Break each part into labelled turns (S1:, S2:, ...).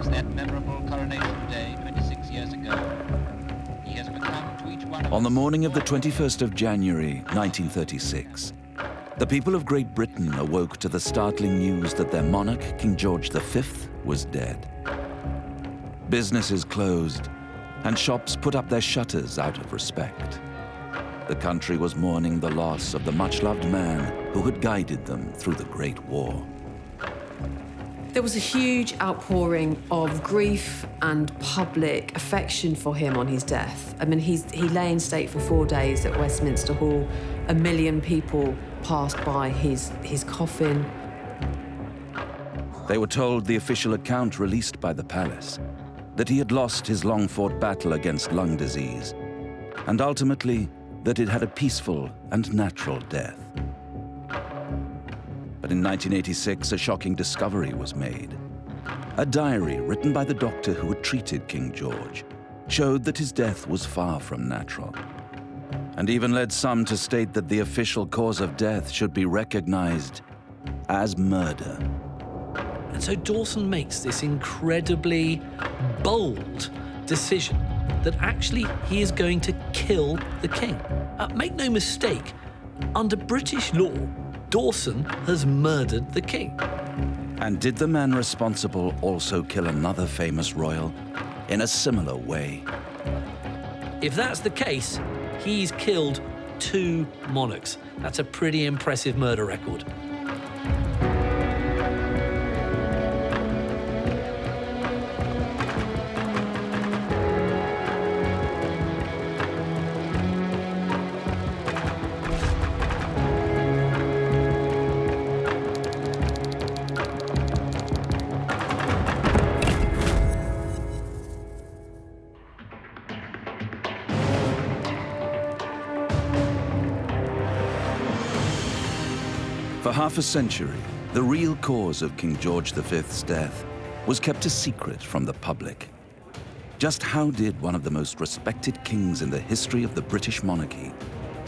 S1: since that memorable coronation day 26 years ago, he has become to each one of us.
S2: On the morning of the 21st of January, 1936, the people of Great Britain awoke to the startling news that their monarch, King George V, was dead. Businesses closed, and shops put up their shutters out of respect. The country was mourning the loss of the much-loved man who had guided them through the Great War.
S3: There was a huge outpouring of grief and public affection for him on his death. I mean, he lay in state for 4 days at Westminster Hall. 1 million people passed by his coffin.
S2: They were told the official account released by the palace that he had lost his long-fought battle against lung disease, and ultimately that it had a peaceful and natural death. But in 1986, a shocking discovery was made. A diary written by the doctor who had treated King George showed that his death was far from natural, and even led some to state that the official cause of death should be recognized as murder.
S4: And so Dawson makes this incredibly bold decision that actually he is going to kill the king. Make no mistake, under British law, Dawson has murdered the king.
S2: And did the man responsible also kill another famous royal in a similar way?
S4: If that's the case, he's killed 2 monarchs. That's a pretty impressive murder record.
S2: For half a century, the real cause of King George V's death was kept a secret from the public. Just how did one of the most respected kings in the history of the British monarchy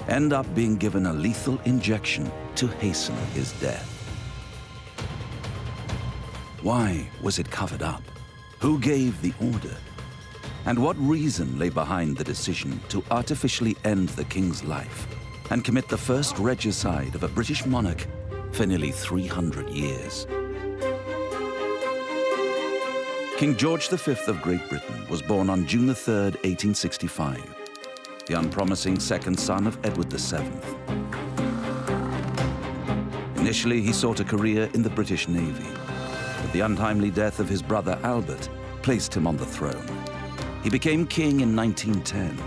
S2: end up being given a lethal injection to hasten his death? Why was it covered up? Who gave the order? And what reason lay behind the decision to artificially end the king's life and commit the first regicide of a British monarch for nearly 300 years? King George V of Great Britain was born on June 3, 1865, the unpromising second son of Edward VII. Initially, he sought a career in the British Navy, but the untimely death of his brother Albert placed him on the throne. He became king in 1910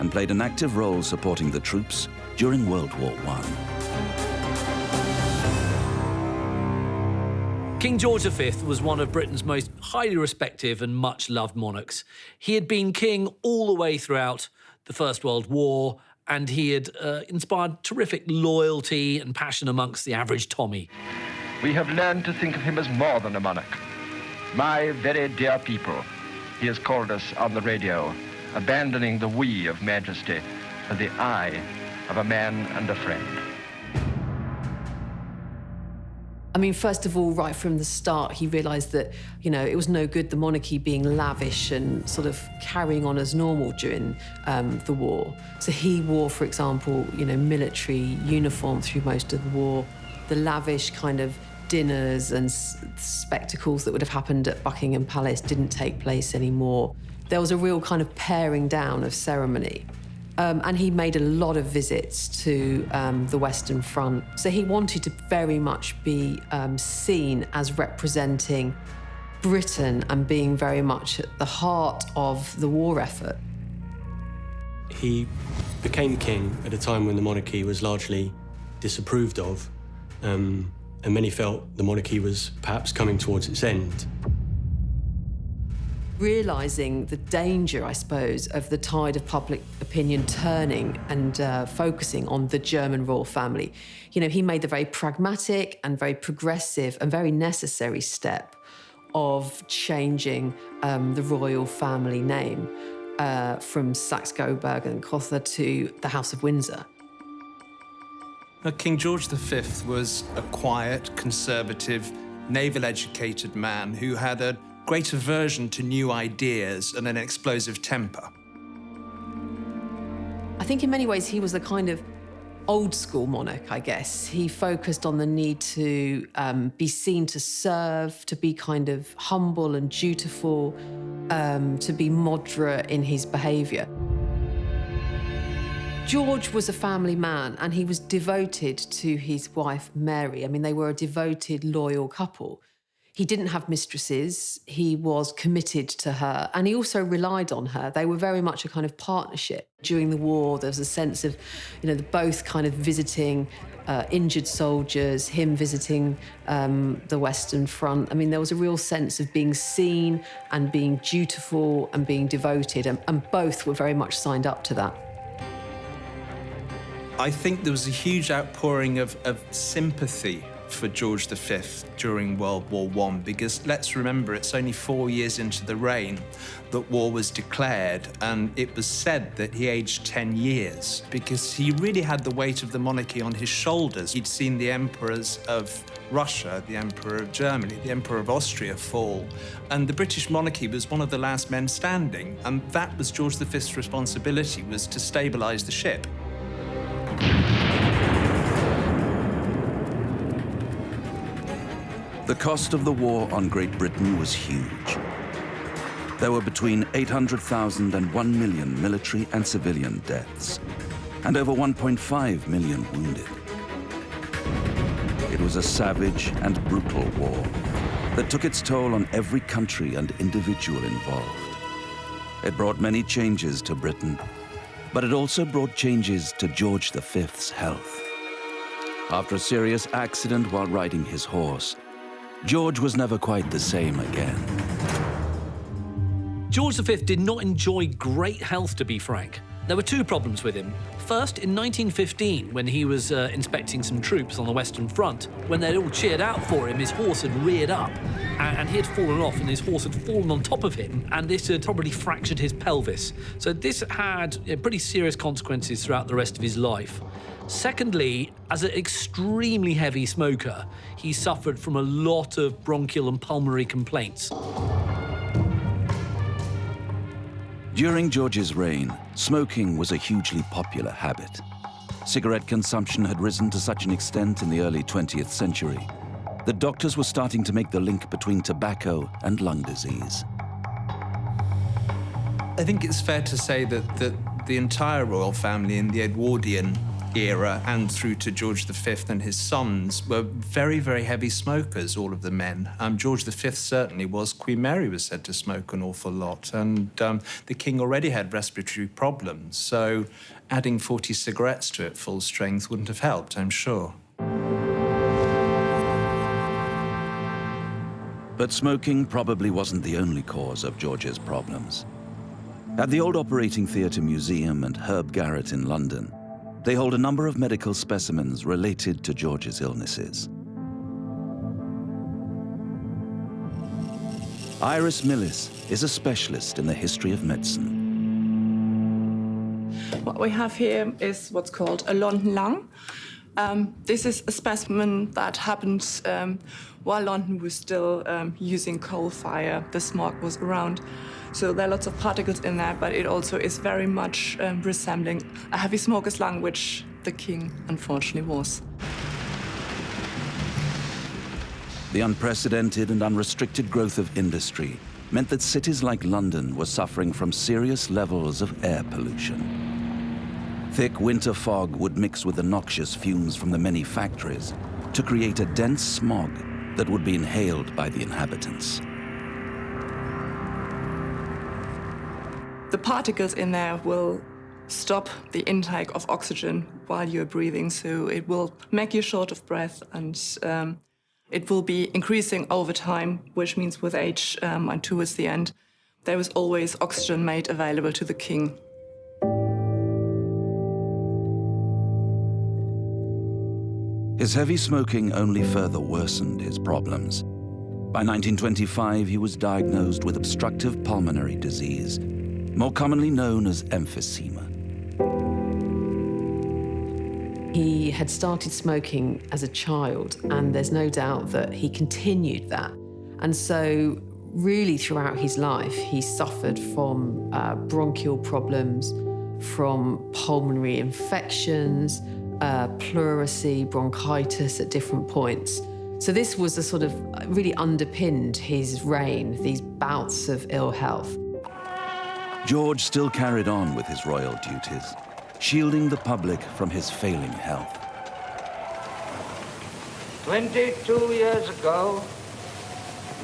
S2: and played an active role supporting the troops during World War I.
S4: King George V was one of Britain's most highly respected and much-loved monarchs. He had been king all the way throughout the First World War, and he had inspired terrific loyalty and passion amongst the average Tommy.
S5: We have learned to think of him as more than a monarch. My very dear people, he has called us on the radio, abandoning the we of majesty for the I of a man and a friend.
S3: I mean, first of all, right from the start, he realised that, you know, it was no good the monarchy being lavish and sort of carrying on as normal during the war. So he wore, for example, you know, military uniform through most of the war. The lavish kind of dinners and spectacles that would have happened at Buckingham Palace didn't take place anymore. There was a real kind of paring down of ceremony. And he made a lot of visits to the Western Front. So he wanted to very much be seen as representing Britain and being very much at the heart of the war effort.
S6: He became king at a time when the monarchy was largely disapproved of, and many felt the monarchy was perhaps coming towards its end.
S3: Realising the danger, I suppose, of the tide of public opinion turning and focusing on the German royal family, you know, he made the very pragmatic and very progressive and very necessary step of changing the royal family name from Saxe-Coburg and Gotha to the House of Windsor.
S7: Now, King George V was a quiet, conservative, naval-educated man who had a great aversion to new ideas and an explosive temper.
S3: I think in many ways he was a kind of old school monarch, I guess. He focused on the need to be seen to serve, to be kind of humble and dutiful, to be moderate in his behaviour. George was a family man and he was devoted to his wife, Mary. I mean, they were a devoted, loyal couple. He didn't have mistresses. He was committed to her and he also relied on her. They were very much a kind of partnership. During the war, there was a sense of, both kind of visiting injured soldiers, him visiting the Western Front. I mean, there was a real sense of being seen and being dutiful and being devoted, and both were very much signed up to that.
S7: I think there was a huge outpouring of sympathy for George V during World War I, because let's remember, it's only 4 years into the reign that war was declared, and it was said that he aged 10 years because he really had the weight of the monarchy on his shoulders. He'd seen the emperors of Russia, the Emperor of Germany, the Emperor of Austria fall, and the British monarchy was one of the last men standing, and that was George V's responsibility, was to stabilise the ship.
S2: The cost of the war on Great Britain was huge. There were between 800,000 and 1 million military and civilian deaths, and over 1.5 million wounded. It was a savage and brutal war that took its toll on every country and individual involved. It brought many changes to Britain, but it also brought changes to George V's health. After a serious accident while riding his horse, George was never quite the same again.
S4: George V did not enjoy great health, to be frank. There were two problems with him. First, in 1915, when he was inspecting some troops on the Western Front, when they'd all cheered out for him, his horse had reared up, and he had fallen off, and his horse had fallen on top of him, and this had probably fractured his pelvis. So this had pretty serious consequences throughout the rest of his life. Secondly, as an extremely heavy smoker, he suffered from a lot of bronchial and pulmonary complaints.
S2: During George's reign, smoking was a hugely popular habit. Cigarette consumption had risen to such an extent in the early 20th century that doctors were starting to make the link between tobacco and lung disease.
S7: I think it's fair to say that the entire royal family in the Edwardian era and through to George V and his sons were very, very heavy smokers, all of the men. George V certainly was. Queen Mary was said to smoke an awful lot, and the king already had respiratory problems, so adding 40 cigarettes to it full strength wouldn't have helped, I'm sure.
S2: But smoking probably wasn't the only cause of George's problems. At the Old Operating Theatre Museum and Herb Garrett in London, they hold a number of medical specimens related to George's illnesses. Iris Millis is a specialist in the history of medicine.
S8: What we have here is what's called a London lung. This is a specimen that happened while London was still using coal fire. The smog was around. So there are lots of particles in there, but it also is very much resembling a heavy smoker's lung, which the king unfortunately was.
S2: The unprecedented and unrestricted growth of industry meant that cities like London were suffering from serious levels of air pollution. Thick winter fog would mix with the noxious fumes from the many factories to create a dense smog that would be inhaled by the inhabitants.
S8: The particles in there will stop the intake of oxygen while you're breathing, so it will make you short of breath, and it will be increasing over time, which means with age and towards the end, there was always oxygen made available to the king.
S2: His heavy smoking only further worsened his problems. By 1925, he was diagnosed with obstructive pulmonary disease, more commonly known as emphysema.
S3: He had started smoking as a child, and there's no doubt that he continued that. And so really throughout his life, he suffered from bronchial problems, from pulmonary infections, pleurisy, bronchitis at different points. So this was a sort of really underpinned his reign, these bouts of ill health.
S2: George still carried on with his royal duties, shielding the public from his failing health.
S9: 22 years ago,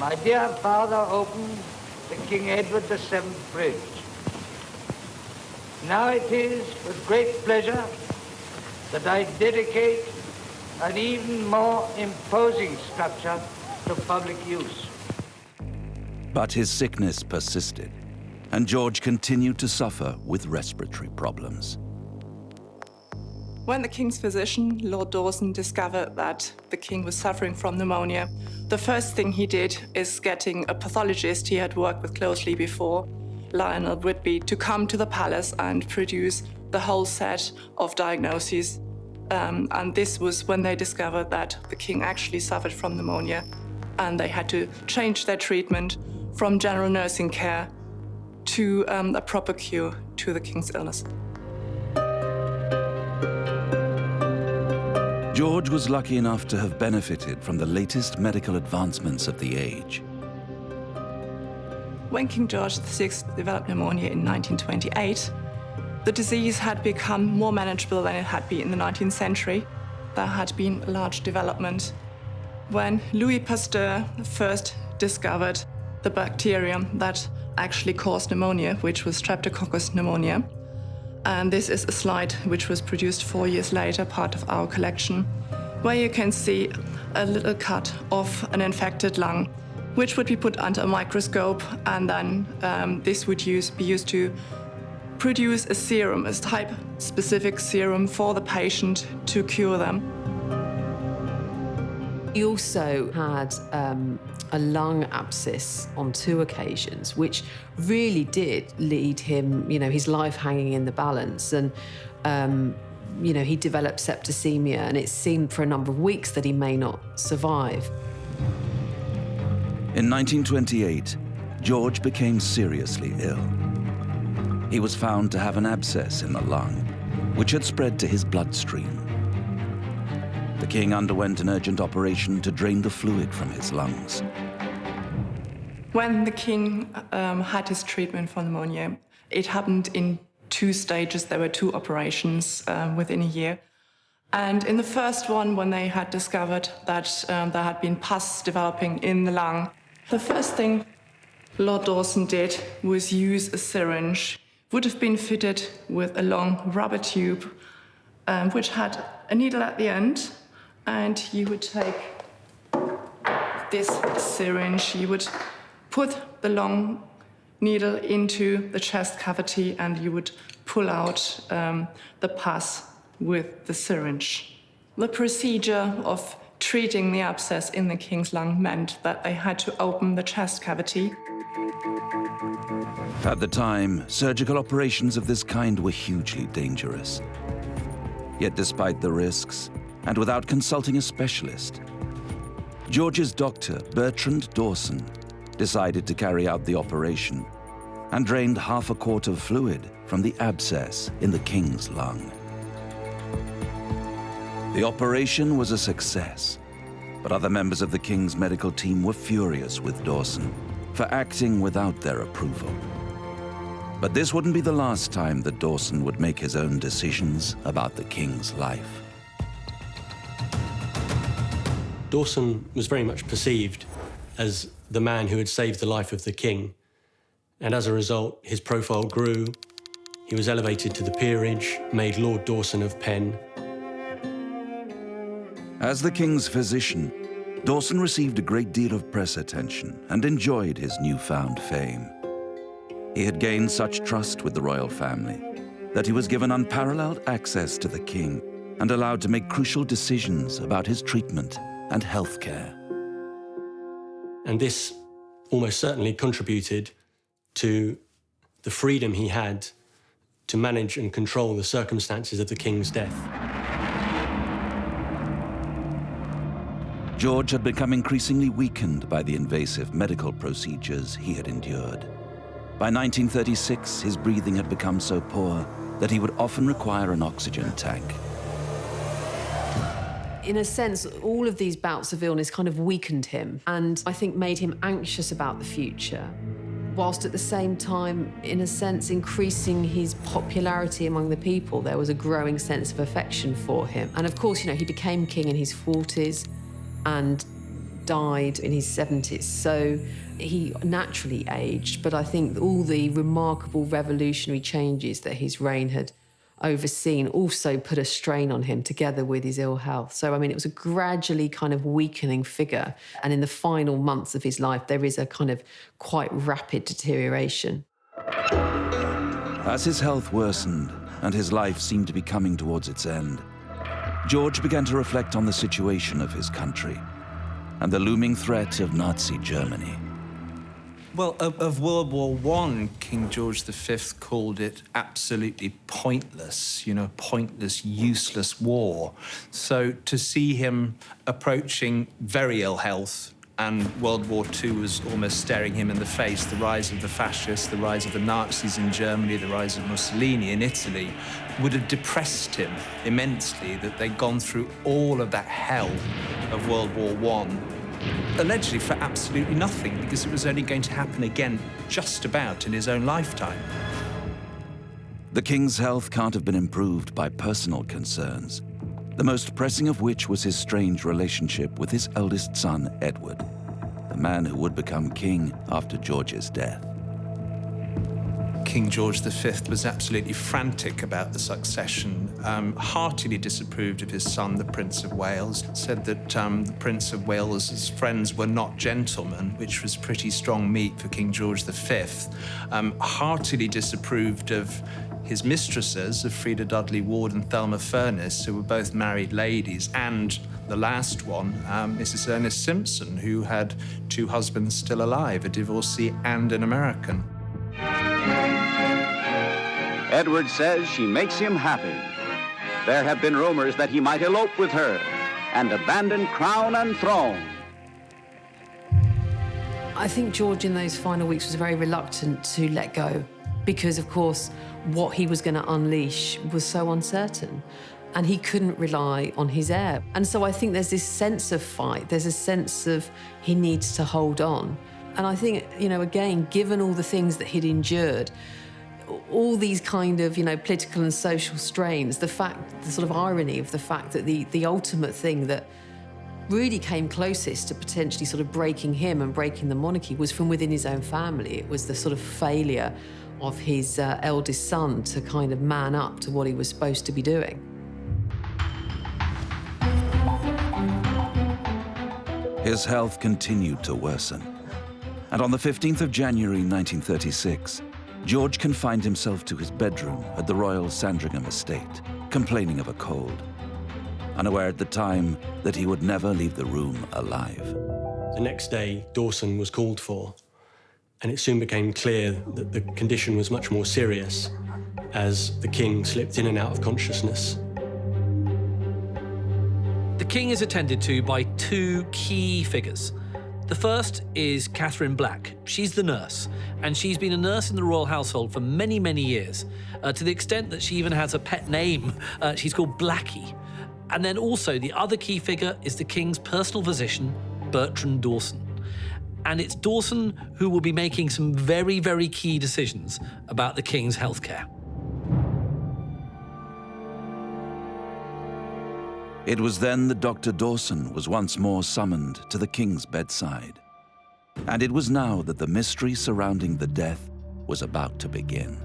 S9: my dear father opened the King Edward VII Bridge. Now it is with great pleasure that I dedicate an even more imposing structure to public use.
S2: But his sickness persisted, and George continued to suffer with respiratory problems.
S8: When the king's physician, Lord Dawson, discovered that the king was suffering from pneumonia, the first thing he did is getting a pathologist he had worked with closely before, Lionel Whitby, to come to the palace and produce the whole set of diagnoses. And this was when they discovered that the king actually suffered from pneumonia, and they had to change their treatment from general nursing care to a proper cure to the king's illness.
S2: George was lucky enough to have benefited from the latest medical advancements of the age.
S8: When King George VI developed pneumonia in 1928, the disease had become more manageable than it had been in the 19th century. There had been a large development. When Louis Pasteur first discovered the bacterium that actually caused pneumonia, which was Streptococcus pneumoniae, and this is a slide which was produced 4 years later, part of our collection, where you can see a little cut of an infected lung, which would be put under a microscope, and then this would be used to produce a serum, a type-specific serum for the patient to cure them.
S3: He also had a lung abscess on 2 occasions, which really did lead him, his life hanging in the balance. And, he developed septicemia, and it seemed for a number of weeks that he may not survive.
S2: In 1928, George became seriously ill. He was found to have an abscess in the lung, which had spread to his bloodstream. The king underwent an urgent operation to drain the fluid from his lungs.
S8: When the king had his treatment for pneumonia, it happened in 2 stages. There were 2 operations within a year. And in the first one, when they had discovered that there had been pus developing in the lung, the first thing Lord Dawson did was use a syringe, would have been fitted with a long rubber tube, which had a needle at the end. And you would take this syringe, you would put the long needle into the chest cavity, and you would pull out the pus with the syringe. The procedure of treating the abscess in the king's lung meant that they had to open the chest cavity.
S2: At the time, surgical operations of this kind were hugely dangerous. Yet despite the risks, and without consulting a specialist, George's doctor, Bertrand Dawson, decided to carry out the operation and drained half a quart of fluid from the abscess in the king's lung. The operation was a success, but other members of the king's medical team were furious with Dawson for acting without their approval. But this wouldn't be the last time that Dawson would make his own decisions about the king's life.
S6: Dawson was very much perceived as the man who had saved the life of the king, and as a result, his profile grew. He was elevated to the peerage, made Lord Dawson of Penn.
S2: As the king's physician, Dawson received a great deal of press attention and enjoyed his newfound fame. He had gained such trust with the royal family that he was given unparalleled access to the king and allowed to make crucial decisions about his treatment and health care.
S6: And this almost certainly contributed to the freedom he had to manage and control the circumstances of the king's death.
S2: George had become increasingly weakened by the invasive medical procedures he had endured. By 1936, his breathing had become so poor that he would often require an oxygen tank.
S3: In a sense, all of these bouts of illness kind of weakened him and I think made him anxious about the future, whilst at the same time, in a sense, increasing his popularity among the people. There was a growing sense of affection for him. And of course, he became king in his 40s and died in his 70s. So he naturally aged, but I think all the remarkable revolutionary changes that his reign had overseen also put a strain on him together with his ill health. So, it was a gradually kind of weakening figure. And in the final months of his life, there is a kind of quite rapid deterioration.
S2: As his health worsened and his life seemed to be coming towards its end, George began to reflect on the situation of his country and the looming threat of Nazi Germany.
S7: Well, of World War I, King George V called it absolutely pointless, pointless, useless war. So to see him approaching very ill health, and World War II was almost staring him in the face, the rise of the fascists, the rise of the Nazis in Germany, the rise of Mussolini in Italy, would have depressed him immensely, that they'd gone through all of that hell of World War I, allegedly for absolutely nothing, because it was only going to happen again just about in his own lifetime.
S2: The king's health can't have been improved by personal concerns, the most pressing of which was his strange relationship with his eldest son, Edward, the man who would become king after George's death.
S7: King George V was absolutely frantic about the succession, heartily disapproved of his son, the Prince of Wales, said that the Prince of Wales's friends were not gentlemen, which was pretty strong meat for King George V, heartily disapproved of his mistresses, of Frida Dudley Ward and Thelma Furness, who were both married ladies, and the last one, Mrs. Ernest Simpson, who had 2 husbands still alive, a divorcee and an American.
S10: Edward says she makes him happy. There have been rumors that he might elope with her and abandon crown and throne.
S3: I think George in those final weeks was very reluctant to let go because, of course, what he was going to unleash was so uncertain and he couldn't rely on his heir. And so I think there's this sense of fight, there's a sense of he needs to hold on. And I think, again, given all the things that he'd endured, all these kind of, political and social strains, the sort of irony of the fact that the ultimate thing that really came closest to potentially sort of breaking him and breaking the monarchy was from within his own family. It was the sort of failure of his eldest son to kind of man up to what he was supposed to be doing.
S2: His health continued to worsen. And on the 15th of January 1936, George confined himself to his bedroom at the Royal Sandringham estate, complaining of a cold, unaware at the time that he would never leave the room alive.
S6: The next day, Dawson was called for, and it soon became clear that the condition was much more serious as the king slipped in and out of consciousness.
S4: The king is attended to by 2 key figures. The first is Catherine Black. She's the nurse, and she's been a nurse in the royal household for many, many years, to the extent that she even has a pet name. She's called Blackie. And then also the other key figure is the king's personal physician, Bertrand Dawson. And it's Dawson who will be making some very, very key decisions about the king's healthcare.
S2: It was then that Dr. Dawson was once more summoned to the king's bedside. And it was now that the mystery surrounding the death was about to begin.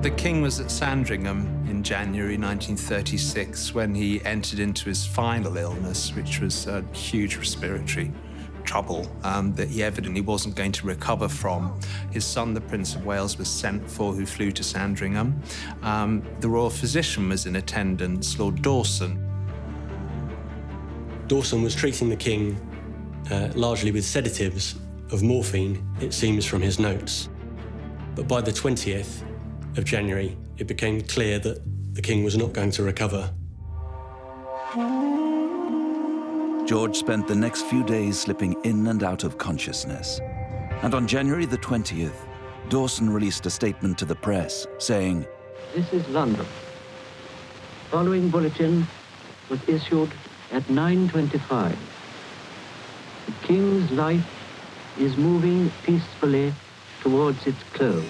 S7: The king was at Sandringham in January 1936 when he entered into his final illness, which was a huge respiratory trouble that he evidently wasn't going to recover from. His son, the Prince of Wales, was sent for, who flew to Sandringham. The royal physician was in attendance, Lord Dawson.
S6: Dawson was treating the king largely with sedatives of morphine, it seems from his notes. But by the 20th of January, it became clear that the king was not going to recover.
S2: George spent the next few days slipping in and out of consciousness. And on January the 20th, Dawson released a statement to the press saying,
S11: "This is London. Following bulletin was issued at 9:25. The King's life is moving peacefully towards its close."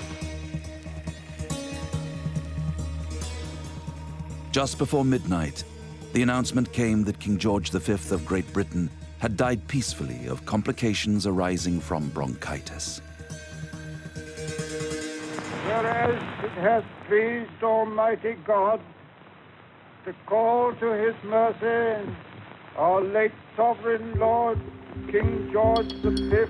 S2: Just before midnight, the announcement came that King George V of Great Britain had died peacefully of complications arising from bronchitis.
S9: Whereas it has pleased Almighty God to call to his mercy our late sovereign Lord, King George V.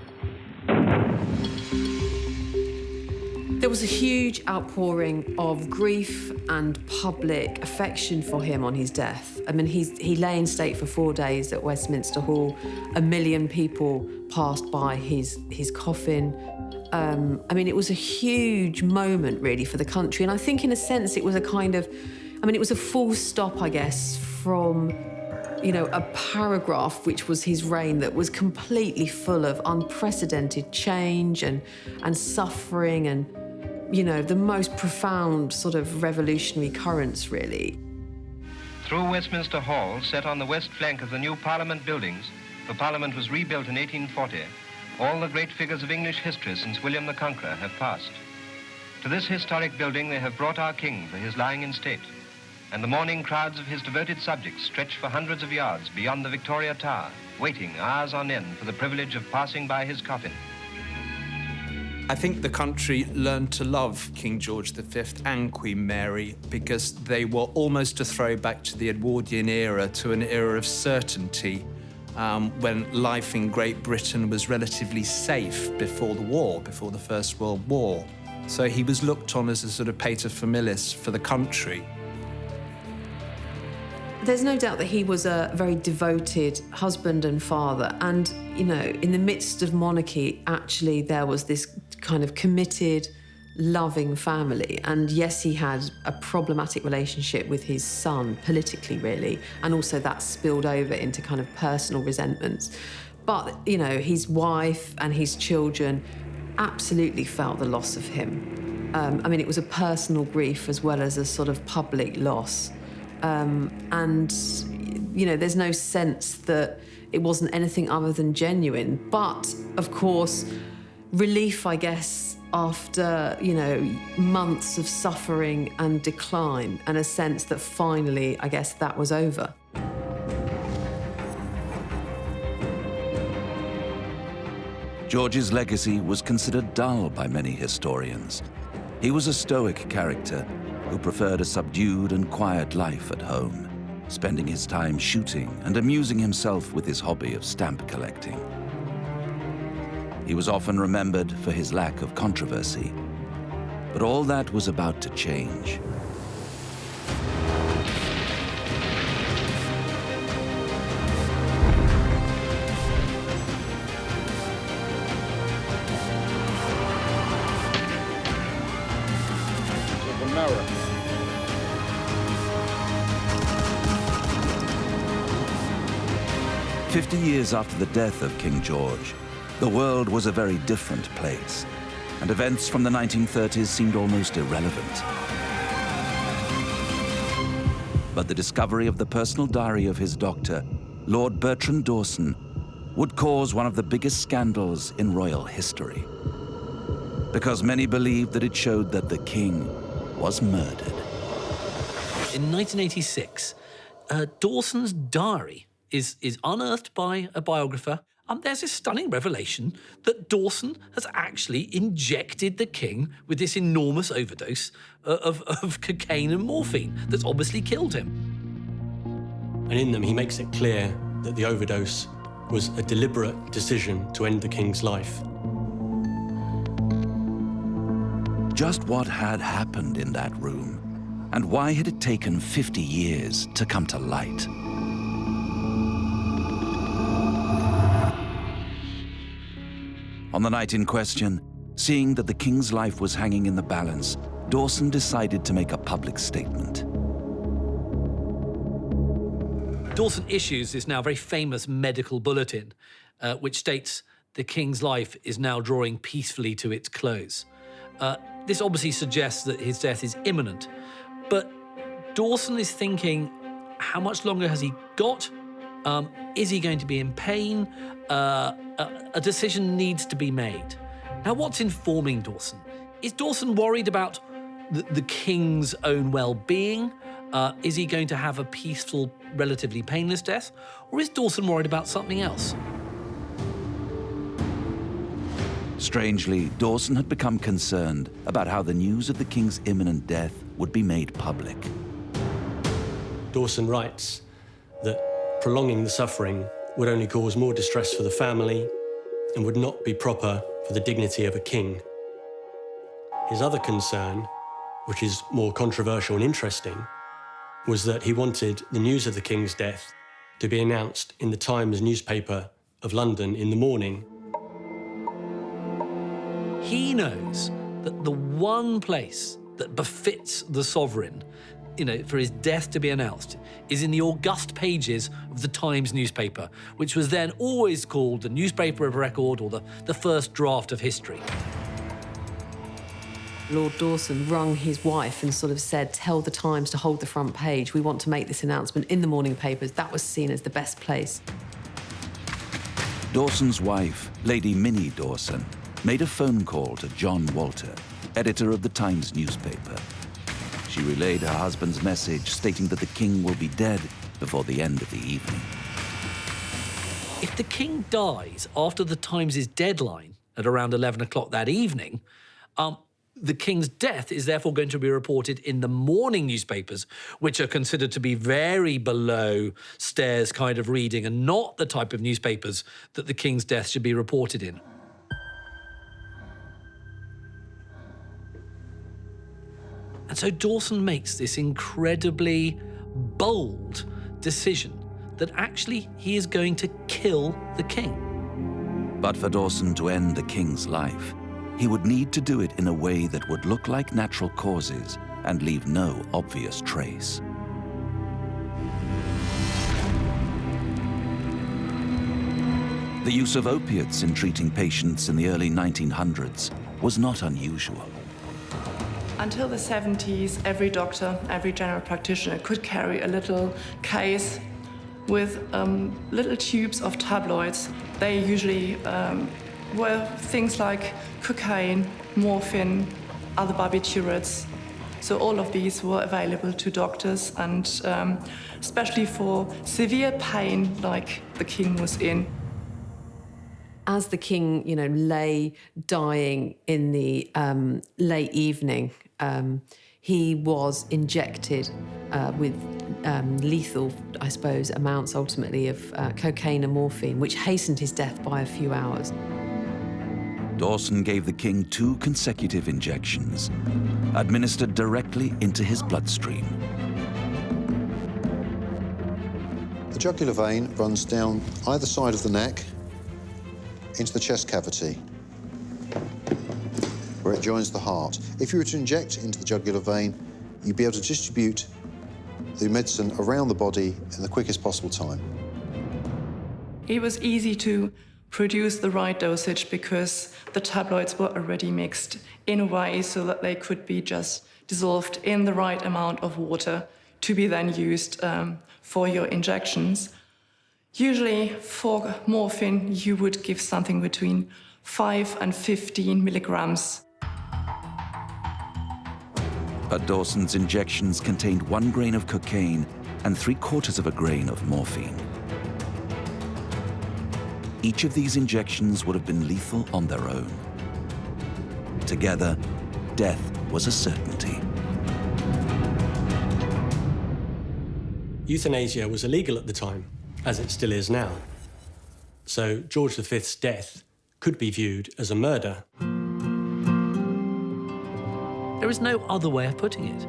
S3: There was a huge outpouring of grief and public affection for him on his death. I mean, he lay in state for 4 days at Westminster Hall. 1 million people passed by his coffin. I mean, it was a huge moment, really, for the country. And I think, in a sense, it was a kind of, I mean, it was a full stop, I guess, from, you know, a paragraph which was his reign that was completely full of unprecedented change and suffering and, you know, the most profound sort of revolutionary currents, really.
S12: Through Westminster Hall, set on the west flank of the new Parliament buildings, the Parliament was rebuilt in 1840, all the great figures of English history since William the Conqueror have passed. To this historic building they have brought our king for his lying in state, and the mourning crowds of his devoted subjects stretch for hundreds of yards beyond the Victoria Tower, waiting hours on end for the privilege of passing by his coffin.
S7: I think the country learned to love King George V and Queen Mary because they were almost a throwback to the Edwardian era, to an era of certainty, when life in Great Britain was relatively safe before the war, before the First World War. So he was looked on as a sort of paterfamilias for the country.
S3: There's no doubt that he was a very devoted husband and father. And, you know, in the midst of monarchy, actually, there was this kind of committed, loving family. And yes, he had a problematic relationship with his son, politically, really. And also that spilled over into kind of personal resentments. But, you know, his wife and his children absolutely felt the loss of him. I mean, it was a personal grief as well as a sort of public loss. And, you know, there's no sense that it wasn't anything other than genuine. But, of course, relief, I guess, after, you know, months of suffering and decline, and a sense that finally, I guess, that was over.
S2: George's legacy was considered dull by many historians. He was a stoic character who preferred a subdued and quiet life at home, spending his time shooting and amusing himself with his hobby of stamp collecting. He was often remembered for his lack of controversy, but all that was about to change.
S9: America.
S2: 50 years after the death of King George, the world was a very different place, and events from the 1930s seemed almost irrelevant. But the discovery of the personal diary of his doctor, Lord Bertrand Dawson, would cause one of the biggest scandals in royal history, because many believed that it showed that the king was murdered.
S4: In 1986, Dawson's diary is unearthed by a biographer, and there's this stunning revelation that Dawson has actually injected the king with this enormous overdose of cocaine and morphine that's obviously killed him.
S6: And in them, he makes it clear that the overdose was a deliberate decision to end the king's life.
S2: Just what had happened in that room, and why had it taken 50 years to come to light? On the night in question, seeing that the king's life was hanging in the balance, Dawson decided to make a public statement.
S4: Dawson issues this now very famous medical bulletin, which states the king's life is now drawing peacefully to its close. This obviously suggests that his death is imminent, but Dawson is thinking, how much longer has he got? Is he going to be in pain? A decision needs to be made. Now, what's informing Dawson? Is Dawson worried about the king's own well-being? Is he going to have a peaceful, relatively painless death? Or is Dawson worried about something else?
S2: Strangely, Dawson had become concerned about how the news of the king's imminent death would be made public.
S6: Dawson writes that prolonging the suffering would only cause more distress for the family and would not be proper for the dignity of a king. His other concern, which is more controversial and interesting, was that he wanted the news of the king's death to be announced in the Times newspaper of London in the morning.
S4: He knows that the one place that befits the sovereign, for his death to be announced, is in the august pages of the Times newspaper, which was then always called the newspaper of record or the first draft of history.
S3: Lord Dawson rung his wife and sort of said, tell the Times to hold the front page. We want to make this announcement in the morning papers. That was seen as the best place.
S2: Dawson's wife, Lady Minnie Dawson, made a phone call to John Walter, editor of the Times newspaper. She relayed her husband's message stating that the king will be dead before the end of the evening.
S4: If the king dies after the Times' deadline at around 11 o'clock that evening, the king's death is therefore going to be reported in the morning newspapers, which are considered to be very below stairs kind of reading and not the type of newspapers that the king's death should be reported in. And so Dawson makes this incredibly bold decision that actually he is going to kill the king.
S2: But for Dawson to end the king's life, he would need to do it in a way that would look like natural causes and leave no obvious trace. The use of opiates in treating patients in the early 1900s was not unusual.
S8: Until the 70s, every doctor, every general practitioner could carry a little case with little tubes of tabloids. They usually were things like cocaine, morphine, other barbiturates. So all of these were available to doctors, and especially for severe pain like the king was in.
S3: As the king, lay dying in the late evening, he was injected with lethal, I suppose, amounts ultimately of cocaine and morphine, which hastened his death by a few hours.
S2: Dawson gave the king 2 consecutive injections, administered directly into his bloodstream.
S13: The jugular vein runs down either side of the neck into the chest cavity, where it joins the heart. If you were to inject into the jugular vein, you'd be able to distribute the medicine around the body in the quickest possible time.
S8: It was easy to produce the right dosage because the tabloids were already mixed in a way so that they could be just dissolved in the right amount of water to be then used for your injections. Usually for morphine, you would give something between 5 and 15 milligrams.
S2: But Dawson's injections contained 1 grain of cocaine and 3/4 of a grain of morphine. Each of these injections would have been lethal on their own. Together, death was a certainty.
S6: Euthanasia was illegal at the time, as it still is now. So George V's death could be viewed as a murder.
S4: There is no other way of putting it.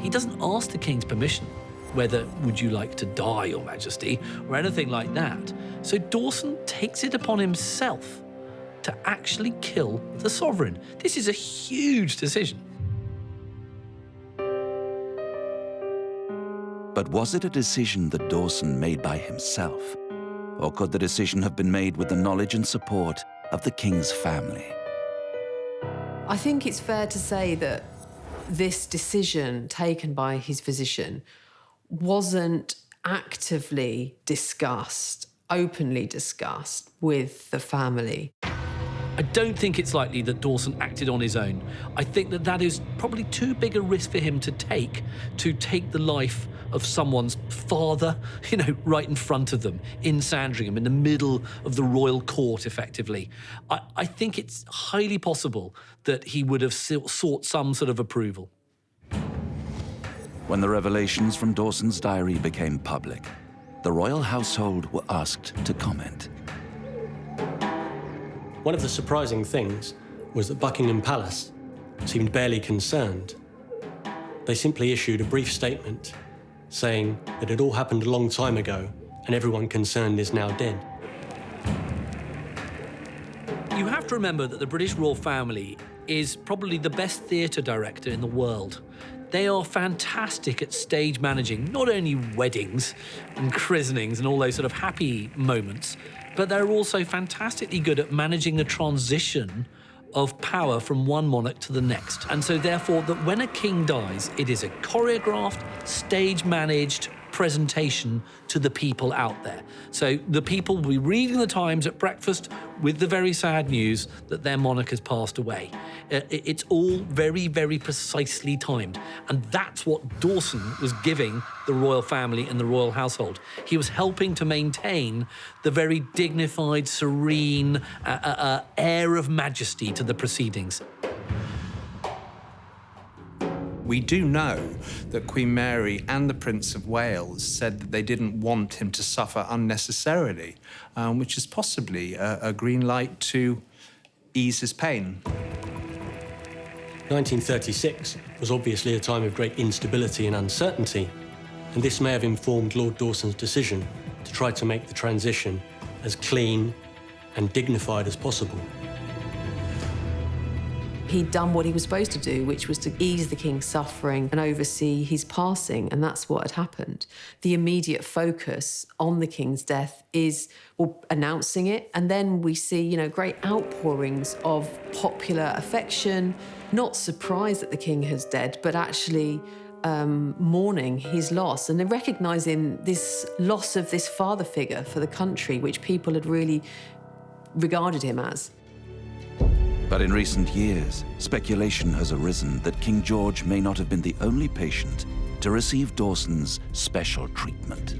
S4: He doesn't ask the king's permission, whether would you like to die, Your Majesty, or anything like that. So Dawson takes it upon himself to actually kill the sovereign. This is a huge decision.
S2: But was it a decision that Dawson made by himself? Or could the decision have been made with the knowledge and support of the king's family?
S3: I think it's fair to say that this decision taken by his physician wasn't actively discussed, openly discussed with the family.
S4: I don't think it's likely that Dawson acted on his own. I think that that is probably too big a risk for him to take the life of someone's father, right in front of them, in Sandringham, in the middle of the royal court, effectively. I think it's highly possible that he would have sought some sort of approval.
S2: When the revelations from Dawson's diary became public, the royal household were asked to comment.
S6: One of the surprising things was that Buckingham Palace seemed barely concerned. They simply issued a brief statement saying that it all happened a long time ago and everyone concerned is now dead.
S4: You have to remember that the British royal family is probably the best theatre director in the world. They are fantastic at stage managing not only weddings and christenings and all those sort of happy moments, but they're also fantastically good at managing the transition of power from one monarch to the next. And so therefore, that when a king dies, it is a choreographed, stage-managed presentation to the people out there. So the people will be reading the Times at breakfast with the very sad news that their monarch has passed away. It's all very, very precisely timed. And that's what Dawson was giving the royal family and the royal household. He was helping to maintain the very dignified, serene air of majesty to the proceedings.
S7: We do know that Queen Mary and the Prince of Wales said that they didn't want him to suffer unnecessarily, which is possibly a green light to ease his pain.
S6: 1936 was obviously a time of great instability and uncertainty, and this may have informed Lord Dawson's decision to try to make the transition as clean and dignified as possible.
S3: He'd done what he was supposed to do, which was to ease the king's suffering and oversee his passing, and that's what had happened. The immediate focus on the king's death is announcing it, and then we see, great outpourings of popular affection, not surprised that the king is dead, but actually mourning his loss and then recognising this loss of this father figure for the country, which people had really regarded him as.
S2: But in recent years, speculation has arisen that King George may not have been the only patient to receive Dawson's special treatment.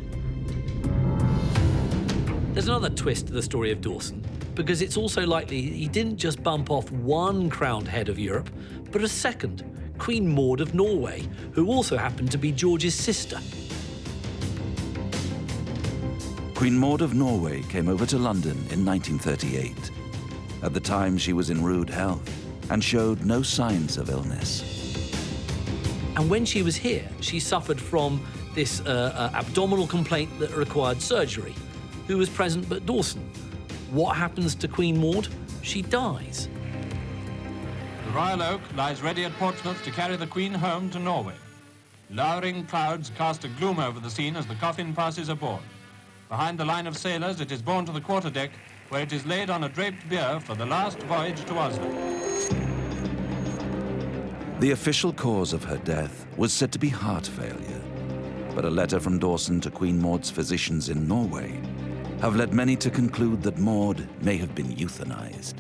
S4: There's another twist to the story of Dawson, because it's also likely he didn't just bump off one crowned head of Europe, but a second, Queen Maud of Norway, who also happened to be George's sister.
S2: Queen Maud of Norway came over to London in 1938. At the time, she was in rude health and showed no signs of illness.
S4: And when she was here, she suffered from this abdominal complaint that required surgery. Who was present but Dawson? What happens to Queen Maud? She dies.
S14: The Royal Oak lies ready at Portsmouth to carry the Queen home to Norway. Lowering clouds cast a gloom over the scene as the coffin passes aboard. Behind the line of sailors, it is borne to the quarterdeck, where it is laid on a draped bier for the last voyage to Oslo.
S2: The official cause of her death was said to be heart failure, but a letter from Dawson to Queen Maud's physicians in Norway have led many to conclude that Maud may have been euthanized.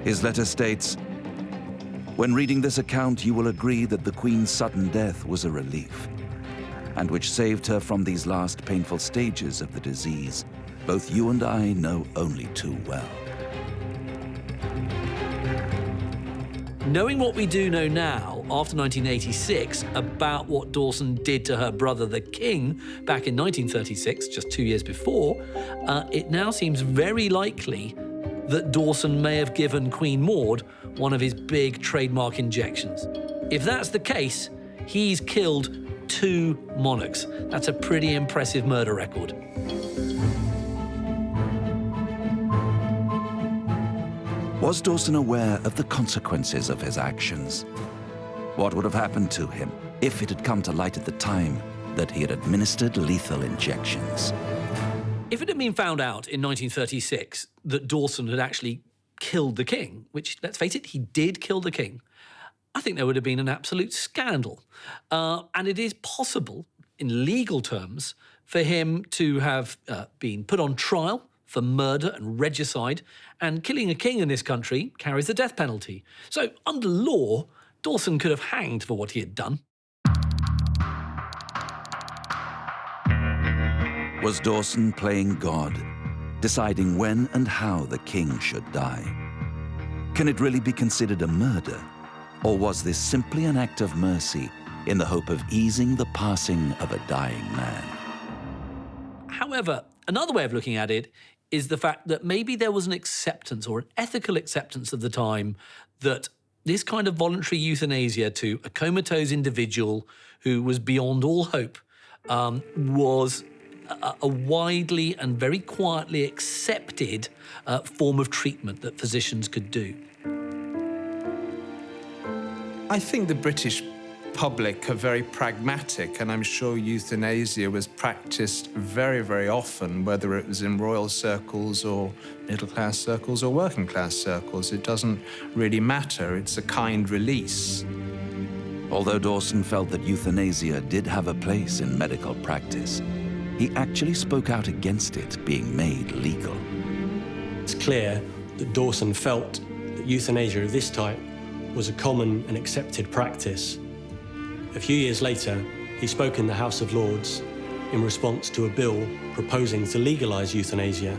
S2: His letter states, "When reading this account, you will agree that the Queen's sudden death was a relief, and which saved her from these last painful stages of the disease. Both you and I know only too well."
S4: Knowing what we do know now, after 1986, about what Dawson did to her brother, the King, back in 1936, just 2 years before, it now seems very likely that Dawson may have given Queen Maud one of his big trademark injections. If that's the case, he's killed 2 monarchs. That's a pretty impressive murder record.
S2: Was Dawson aware of the consequences of his actions? What would have happened to him if it had come to light at the time that he had administered lethal injections.
S4: If it had been found out in 1936 that Dawson had actually killed the king, which, let's face it, he did kill the king, I think there would have been an absolute scandal. And it is possible, in legal terms, for him to have been put on trial for murder and regicide, and killing a king in this country carries the death penalty. So, under law, Dawson could have hanged for what he had done.
S2: Was Dawson playing God, deciding when and how the king should die? Can it really be considered a murder? Or was this simply an act of mercy in the hope of easing the passing of a dying man?
S4: However, another way of looking at it is the fact that maybe there was an acceptance or an ethical acceptance of the time that this kind of voluntary euthanasia to a comatose individual who was beyond all hope was a widely and very quietly accepted form of treatment that physicians could do.
S7: I think the British public are very pragmatic, and I'm sure euthanasia was practiced very, very often, whether it was in royal circles or middle-class circles or working-class circles. It doesn't really matter. It's a kind release.
S2: Although Dawson felt that euthanasia did have a place in medical practice, he actually spoke out against it being made legal.
S6: It's clear that Dawson felt that euthanasia of this type was a common and accepted practice. A few years later, he spoke in the House of Lords in response to a bill proposing to legalise euthanasia.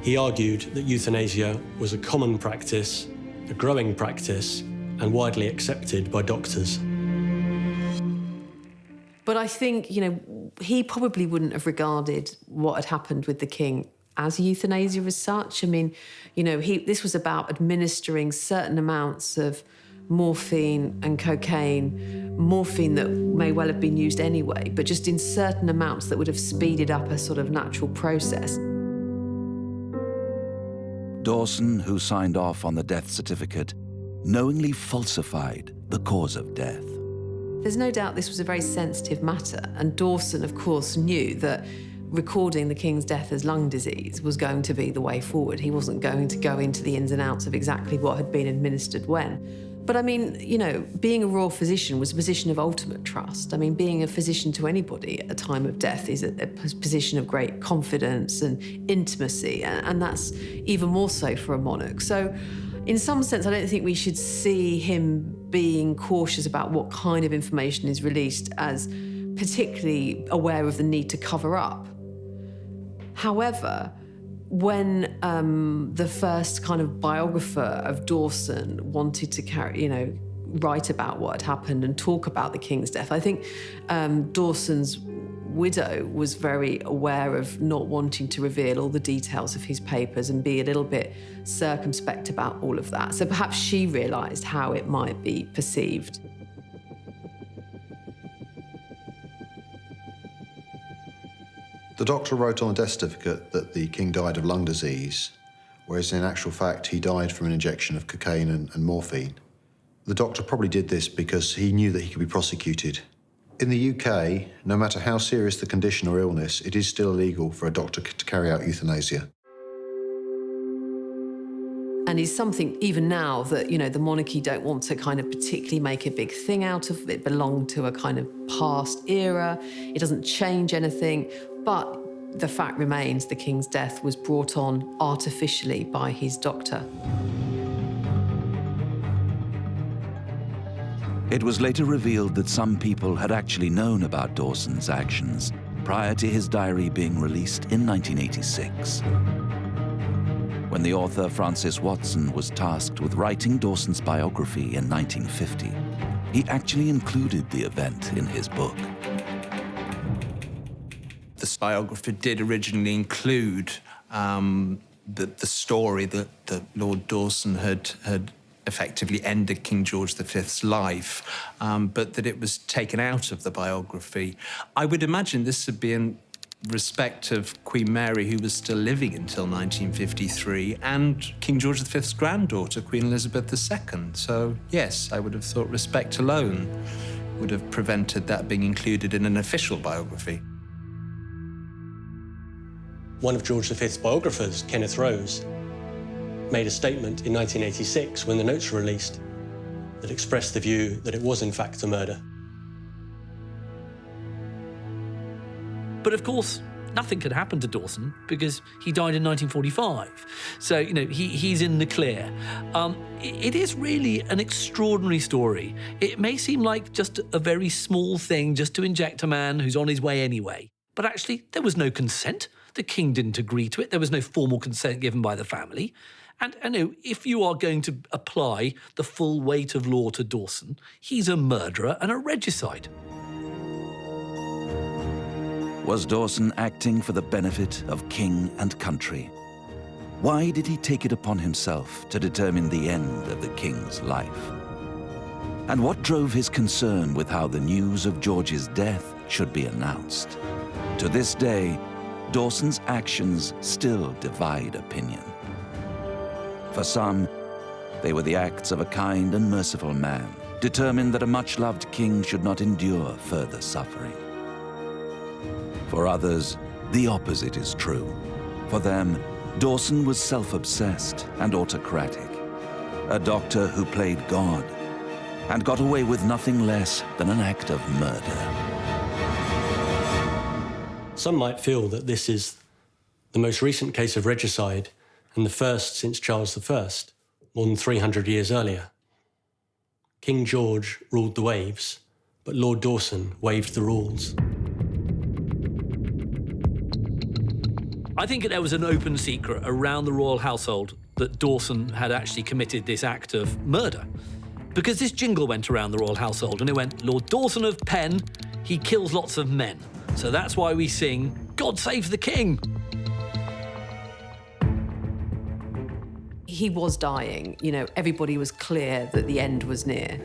S6: He argued that euthanasia was a common practice, a growing practice, and widely accepted by doctors.
S3: But I think, he probably wouldn't have regarded what had happened with the king as euthanasia as such. I mean, this was about administering certain amounts of morphine and cocaine, morphine that may well have been used anyway, but just in certain amounts that would have speeded up a sort of natural process.
S2: Dawson, who signed off on the death certificate, knowingly falsified the cause of death.
S3: There's no doubt this was a very sensitive matter, and Dawson, of course, knew that recording the king's death as lung disease was going to be the way forward. He wasn't going to go into the ins and outs of exactly what had been administered when. But I mean, being a royal physician was a position of ultimate trust. I mean, being a physician to anybody at a time of death is a position of great confidence and intimacy, and that's even more so for a monarch. So in some sense, I don't think we should see him being cautious about what kind of information is released as particularly aware of the need to cover up. However, when the first kind of biographer of Dawson wanted to write about what had happened and talk about the king's death, I think Dawson's widow was very aware of not wanting to reveal all the details of his papers and be a little bit circumspect about all of that. So perhaps she realised how it might be perceived.
S13: The doctor wrote on the death certificate that the king died of lung disease, whereas in actual fact he died from an injection of cocaine and morphine. The doctor probably did this because he knew that he could be prosecuted. In the UK, no matter how serious the condition or illness, it is still illegal for a doctor to carry out euthanasia.
S3: And it's something, even now, that, the monarchy don't want to kind of particularly make a big thing out of. It belonged to a kind of past era. It doesn't change anything. But the fact remains the king's death was brought on artificially by his doctor.
S2: It was later revealed that some people had actually known about Dawson's actions prior to his diary being released in 1986. When the author Francis Watson was tasked with writing Dawson's biography in 1950, he actually included the event in his book.
S7: The biographer did originally include the story that Lord Dawson had effectively ended King George V's life, but that it was taken out of the biography. I would imagine this would be in respect of Queen Mary, who was still living until 1953, and King George V's granddaughter, Queen Elizabeth II. So, yes, I would have thought respect alone would have prevented that being included in an official biography.
S6: One of George V's biographers, Kenneth Rose, made a statement in 1986 when the notes were released that expressed the view that it was in fact a murder.
S4: But of course, nothing could happen to Dawson because he died in 1945. So, you know, he's in the clear. It is really an extraordinary story. It may seem like just a very small thing just to inject a man who's on his way anyway. But actually, there was no consent. The king didn't agree to it. There was no formal consent given by the family. And you know, if you are going to apply the full weight of law to Dawson, he's a murderer and a regicide.
S2: Was Dawson acting for the benefit of king and country? Why did he take it upon himself to determine the end of the king's life? And what drove his concern with how the news of George's death should be announced? To this day, Dawson's actions still divide opinion. For some, they were the acts of a kind and merciful man, determined that a much-loved king should not endure further suffering. For others, the opposite is true. For them, Dawson was self-obsessed and autocratic, a doctor who played God and got away with nothing less than an act of murder.
S6: Some might feel that this is the most recent case of regicide and the first since Charles I, more than 300 years earlier. King George ruled the waves, but Lord Dawson waived the rules.
S4: I think there was an open secret around the royal household that Dawson had actually committed this act of murder. Because this jingle went around the royal household and it went, Lord Dawson of Penn, he kills lots of men. So that's why we sing, God Save the King.
S3: He was dying, you know, everybody was clear that the end was near.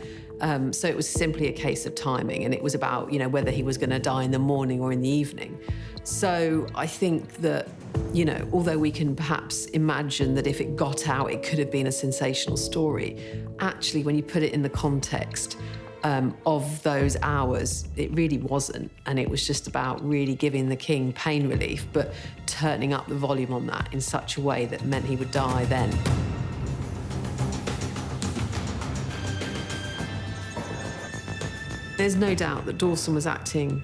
S3: So it was simply a case of timing, and it was about, you know, whether he was going to die in the morning or in the evening. So I think that, you know, although we can perhaps imagine that if it got out, it could have been a sensational story, actually, when you put it in the context of those hours, it really wasn't. And it was just about really giving the king pain relief, but turning up the volume on that in such a way that meant he would die then. There's no doubt that Dawson was acting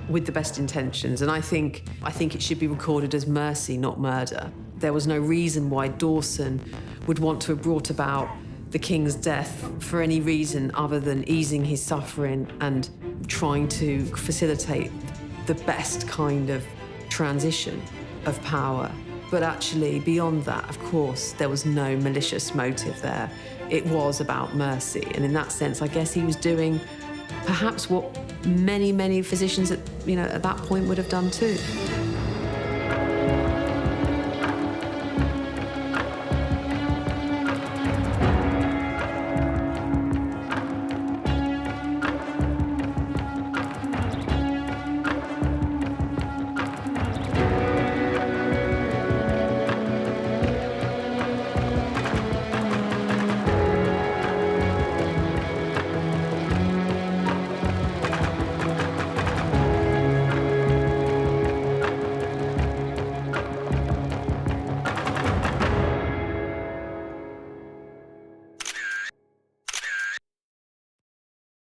S3: with the best intentions, and I think it should be recorded as mercy, not murder. There was no reason why Dawson would want to have brought about the king's death for any reason other than easing his suffering and trying to facilitate the best kind of transition of power. But actually, beyond that, of course, there was no malicious motive there. It was about mercy, and in that sense, I guess he was doing perhaps what many, many physicians at that point would have done too.